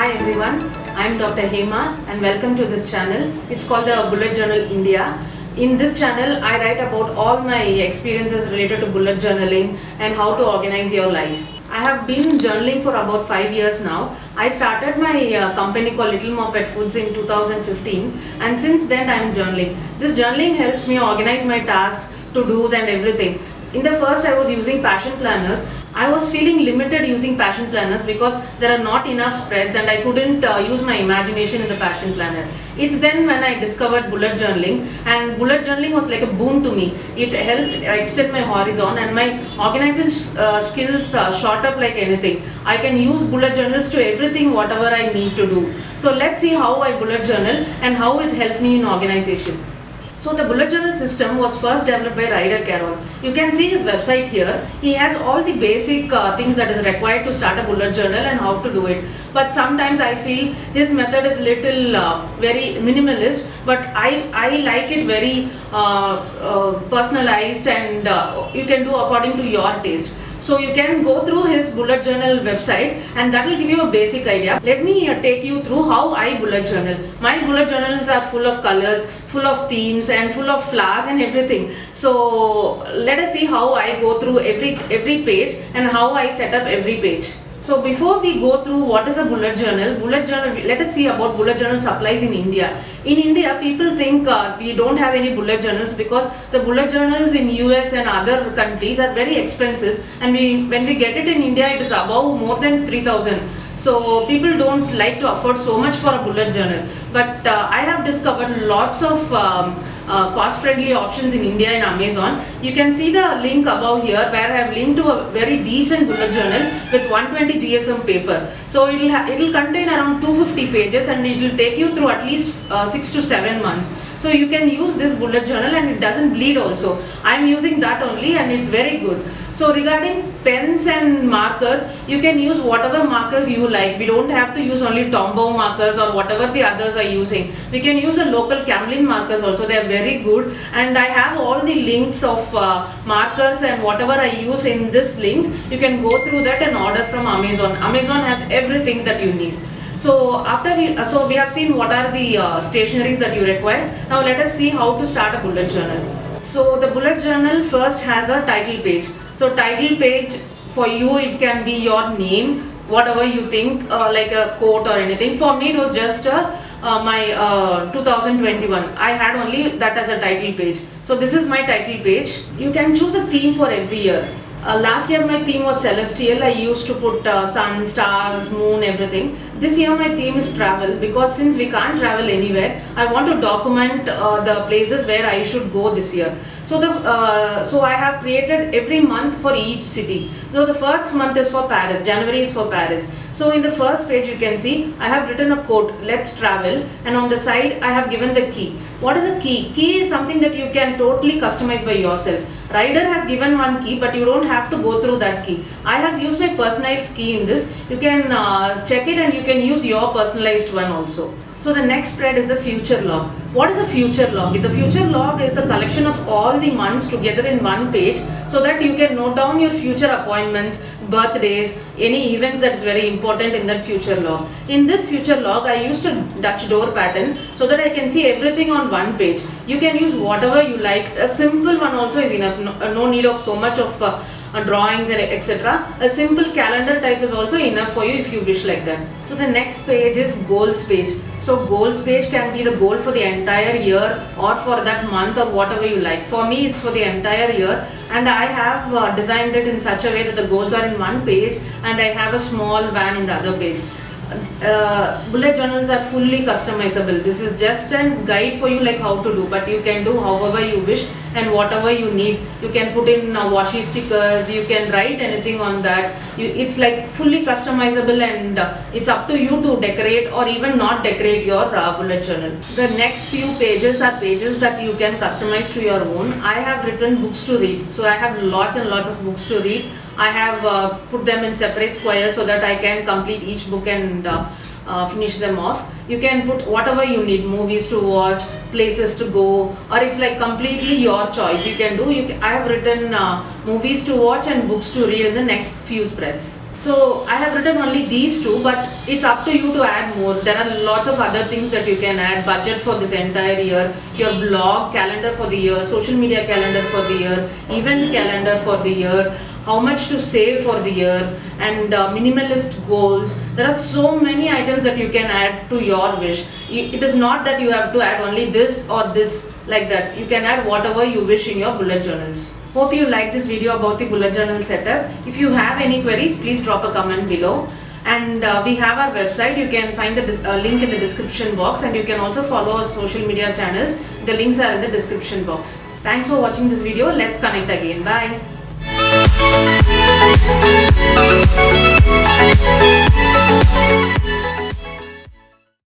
Hi everyone, I am Dr. Hema and welcome to this channel. It's called the Bullet Journal India. In this channel, I write about all my experiences related to bullet journaling and how to organize your life. I have been journaling for about 5 years now. I started my company called Little More Pet Foods in 2015 and since then I am journaling. This journaling helps me organize my tasks, to-dos and everything. In the first I was using passion planners. I was feeling limited using passion planners because there are not enough spreads and I couldn't use my imagination in the passion planner. It's then when I discovered bullet journaling, and bullet journaling was like a boon to me. It helped extend my horizon and my organization skills shot up like anything. I can use bullet journals to everything whatever I need to do. So let's see how I bullet journal and how it helped me in organization. So the bullet journal system was first developed by Ryder Carroll. You can see his website here. He has all the basic things that is required to start a bullet journal and how to do it. But sometimes I feel his method is little very minimalist, but I like it very personalized and you can do according to your taste. So you can go through his bullet journal website and that will give you a basic idea. Let me take you through how I bullet journal. My bullet journals are full of colors, full of themes and full of flowers and everything. So let us see how I go through every page and how I set up every page. So before we go through what is a bullet journal, let us see about bullet journal supplies in India. In India, people think we don't have any bullet journals because the bullet journals in US and other countries are very expensive, and when we get it in India, it is above more than 3,000. So people don't like to afford so much for a bullet journal. But I have discovered lots of cost-friendly options in India in Amazon. You can see the link above here where I have linked to a very decent bullet journal with 120 GSM paper. So it will contain around 250 pages and it will take you through at least 6 to 7 months. So you can use this bullet journal and it doesn't bleed also. I am using that only and it's very good. So regarding pens and markers, you can use whatever markers you like. We don't have to use only Tombow markers or whatever the others are using. We can use the local Camlin markers also. They are very good, and I have all the links of markers and whatever I use in this link. You can go through that and order from Amazon. Amazon has everything that you need. So we have seen what are the stationeries that you require. Now let us see how to start a bullet journal. So the bullet journal first has a title page. So title page for you, it can be your name, whatever you think, like a quote or anything. For me it was just my 2021. I had only that as a title page. So this is my title page. You can choose a theme for every year. Last year my theme was celestial. I used to put sun, stars, moon, everything. This year my theme is travel, because since we can't travel anywhere, I want to document the places where I should go this year. So so I have created every month for each city. So the first month is for Paris, January is for Paris. So in the first page you can see I have written a quote, let's travel, and on the side I have given the key. What is a key? Key is something that you can totally customize by yourself. Ryder has given one key, but you don't have to go through that key. I have used my personalized key in this. You can check it and you can use your personalized one also. So the next spread is the future log. What is a future log? The future log is a collection of all the months together in one page, so that you can note down your future appointments, birthdays, any events that is very important in that future log. In this future log, I used a Dutch door pattern so that I can see everything on one page. You can use whatever you like. A simple one also is enough. No need of so much of drawings and etc. A simple calendar type is also enough for you if you wish like that. So the next page is goals page. So goals page can be the goal for the entire year or for that month or whatever you like. For me it's for the entire year, and I have designed it in such a way that the goals are in one page and I have a small van in the other page. Bullet journals are fully customizable. This is just a guide for you like how to do, but you can do however you wish and whatever you need. You can put in washi stickers, you can write anything on that. It's like fully customizable, and it's up to you to decorate or even not decorate your bullet journal. The next few pages are pages that you can customize to your own. I have written books to read, so I have lots and lots of books to read. I have put them in separate squares so that I can complete each book and finish them off. You can put whatever you need, movies to watch, places to go, or it's like completely your choice. You can do. I have written movies to watch and books to read in the next few spreads. So I have written only these two, but it's up to you to add more. There are lots of other things that you can add. Budget for this entire year, your blog calendar for the year, social media calendar for the year, event calendar for the year, how much to save for the year, and minimalist goals. There are so many items that you can add to your wish. It is not that you have to add only this or this like that. You can add whatever you wish in your bullet journals. Hope you like this video about the bullet journal setup. If you have any queries, please drop a comment below. And we have our website. You can find the link in the description box, and you can also follow our social media channels. The links are in the description box. Thanks for watching this video. Let's connect again. Bye.